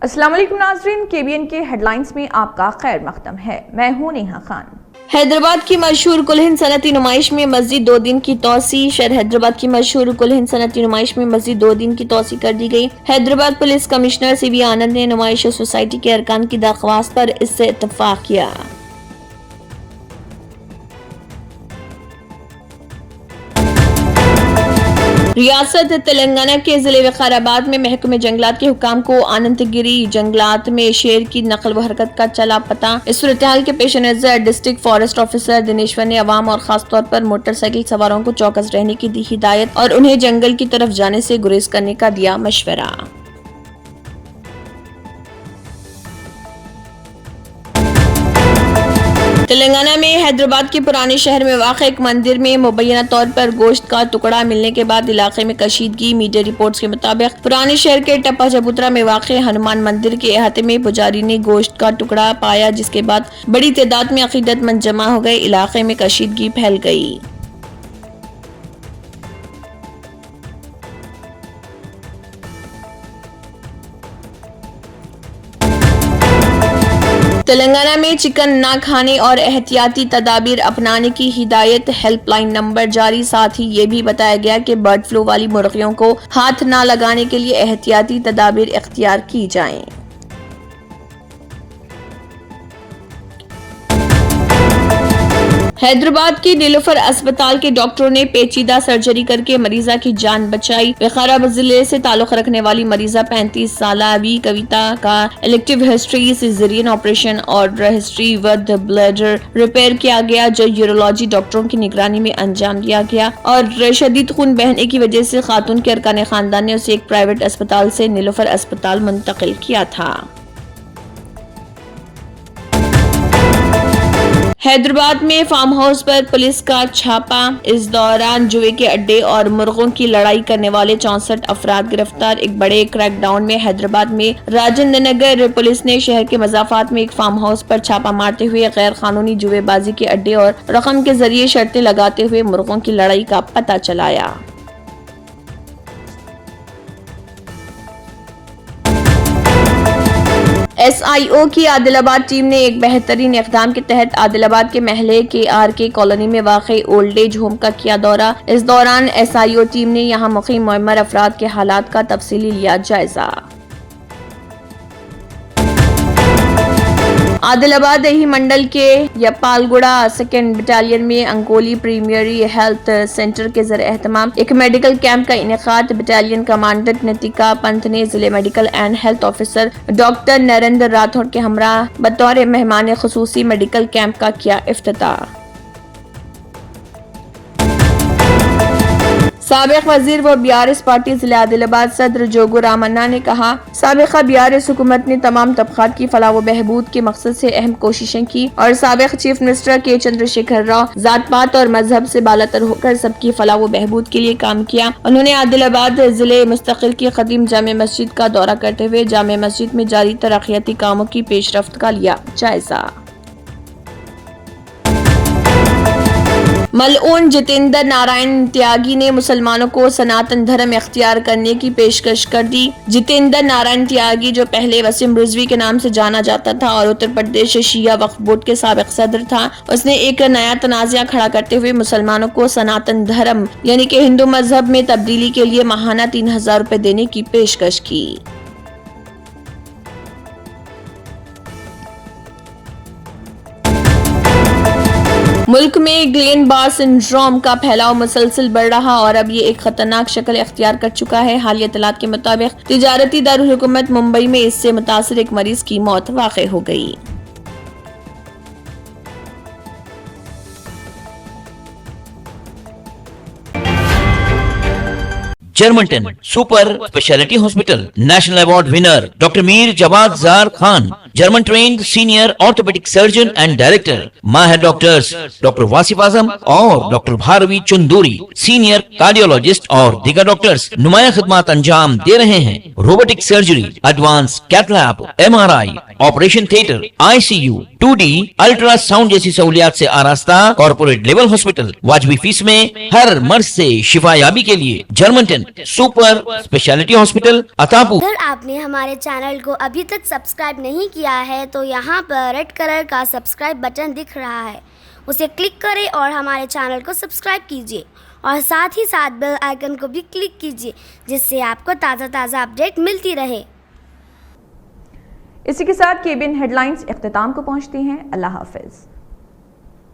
अस्सलाम वालेकुम नाज़रीन, KBN के हेडलाइंस में आपका खैर मकदम है। मैं हूं नेहा खान। हैदराबाद की मशहूर कुल हिंद सनती नुमाइश में मजीद 2 दिन की तोसी। शहर हैदराबाद की मशहूर कुल हिंद सनती नुमाइश में मजीद 2 दिन की तोसी कर दी गई। हैदराबाद पुलिस कमिश्नर CB आनंद ने नुमाइश सोसाइटी के अरकान की दरख्वास्त पर इससे इत्तफाक किया। रियासत तेलंगाना के जिले विकाराबाद में महकमे जंगलात के हुकाम को अनंतगिरी जंगलात में शेर की नकल व हरकत का चला पता। इस सूरत-ए-हाल के पेश नजर डिस्ट्रिक्ट फॉरेस्ट ऑफिसर दिनेश्वर ने अवाम और खास तौर पर मोटरसाइकिल सवारों को चौकस रहने की दी हिदायत और उन्हें जंगल की तरफ जाने से गुरेज करने का दिया मशवरा। तेलंगाना में हैदराबाद के पुराने शहर में वाक़ एक मंदिर में मुबैना तौर पर गोश्त का टुकड़ा मिलने के बाद इलाके में कशीदगी। मीडिया रिपोर्ट्स के मुताबिक पुराने शहर के टप्पा चबूतरा में वाक़ हनुमान मंदिर के अहाते में पुजारी ने गोश्त का टुकड़ा पाया, जिसके बाद बड़ी तादाद में अकीदतमंद जमा हो गए। इलाके में कशीदगी फैल गई। तेलंगाना में चिकन ना खाने और एहतियाती तदाबीर अपनाने की हिदायत। हेल्पलाइन नंबर जारी। साथ ही ये भी बताया गया कि बर्ड फ्लू वाली मुर्गियों को हाथ ना लगाने के लिए एहतियाती तदाबीर इख्तियार की जाएं। हैदराबाद के नीलोफर अस्पताल के डॉक्टरों ने पेचीदा सर्जरी करके मरीजा की जान बचाई। विकाराबाद जिले से ताल्लुक रखने वाली मरीजा 35 साला कविता का इलेक्टिव हिस्ट्री सिजेरियन ऑपरेशन और हिस्ट्री विद ब्लैडर रिपेयर किया गया, जो यूरोलॉजी डॉक्टरों की निगरानी में अंजाम दिया गया और शदीद खून बहने की वजह से खातून के अरकान खानदान ने उसे एक प्राइवेट अस्पताल से नीलोफर अस्पताल मुंतकिल किया था। हैदराबाद में फार्म हाउस पर पुलिस का छापा। इस दौरान जुए के अड्डे और मुर्गों की लड़ाई करने वाले 64 अफराद गिरफ्तार। एक बड़े क्रैकडाउन में हैदराबाद में राजेंद्र नगर पुलिस ने शहर के मजाफात में एक फार्म हाउस पर छापा मारते हुए गैर कानूनी जुएबाजी के अड्डे और रकम के जरिए शर्तें लगाते हुए मुर्गों की लड़ाई का पता चलाया। SIO की आदिलाबाद टीम ने एक बेहतरीन इक़दाम के तहत आदिलाबाद के महले KRK कॉलोनी में वाक़ई ओल्ड एज होम का किया दौरा। इस दौरान SIO टीम ने यहां मुक़ीम मुअम्मर अफराद के हालात का तफसीली लिया जायजा। आदिलाबाद दही मंडल के यपालगुड़ा 2nd बटालियन में अंकोली प्राइमरी हेल्थ सेंटर के ज़रिए एहतमाम एक मेडिकल कैंप का इनेकाद। बटालियन कमांडेंट नितिका पंत ने जिले medical and health officer doctor Narendra Rathore के हमरा बतौर मेहमान खुसूसी मेडिकल कैंप का किया इफ्तिताह। साबिक वजीर व BRS पार्टी जिला आदिलाबाद सदर जोगू रामन्ना ने कहा, साबिका BRS हुकूमत ने तमाम तबकात की फलाह व बहबूद के मकसद से अहम कोशिशें की और साबिक चीफ मिनिस्टर के चंद्रशेखर राव जात पात और मजहब से बालातर होकर सबकी फलाह व बहबूद के लिए काम किया। उन्होंने आदिलाबाद जिले मुस्तकिल की कदीम जामे मस्जिद का दौरा करते हुए जामे मस्जिद में जारी तरक्याती कामों की पेशरफ्त का लिया जायजा। मलऊन जितेंद्र नारायण त्यागी ने मुसलमानों को सनातन धर्म इख्तियार करने की पेशकश कर दी। जितेंद्र नारायण त्यागी, जो पहले वसीम रिजवी के नाम से जाना जाता था और उत्तर प्रदेश शिया वक्फ बोर्ड के साबिक सदर था, उसने एक नया तनाज़ा खड़ा करते हुए मुसलमानों को सनातन धर्म यानी कि हिंदू मजहब में तब्दीली के लिए माहाना 3000 रुपए देने की पेशकश की। मुल्क में ग्लेन बार सिंड्रोम का फैलाव मुसलसल बढ़ रहा और अब ये एक खतरनाक शक्ल इख्तियार कर चुका है। हालिया इत्तलात के मुताबिक तिजारती दारुल हुकूमत मुंबई में इससे मुतासिर एक मरीज की मौत वाक़ई हो गई। जर्मनटन super speciality hospital national award winner doctor Mir Jawad Jar Khan German trained senior orthopaedic surgeon and director, माहिर डॉक्टर्स डॉक्टर वासिफ आजम और doctor Bharvi Chanduri, senior cardiologist और दीगर डॉक्टर्स नुमाया खिदमत अंजाम दे रहे हैं। Robotic surgery, advance cath lab, MRI, operation theatre, ICU, 2D ultrasound जैसी सहूलियात से आरास्ता कॉर्पोरेट लेवल हॉस्पिटल। वाजबी फीस में हर मर्ज से शिफायाबी के लिए Germanton super speciality hospital Attapur. अगर आपने हमारे चैनल को अभी तक सब्सक्राइब नहीं किया है तो यहाँ पर रेड कलर का सब्सक्राइब बटन दिख रहा है, उसे क्लिक करें और हमारे चैनल को सब्सक्राइब कीजिए और साथ ही साथ बेल आइकन को भी क्लिक कीजिए, जिससे आपको ताज़ा अपडेट मिलती रहे। इसी के साथ केबीएन हेडलाइंस इख्तिताम को पहुंचती हैं। अल्लाह हाफिज।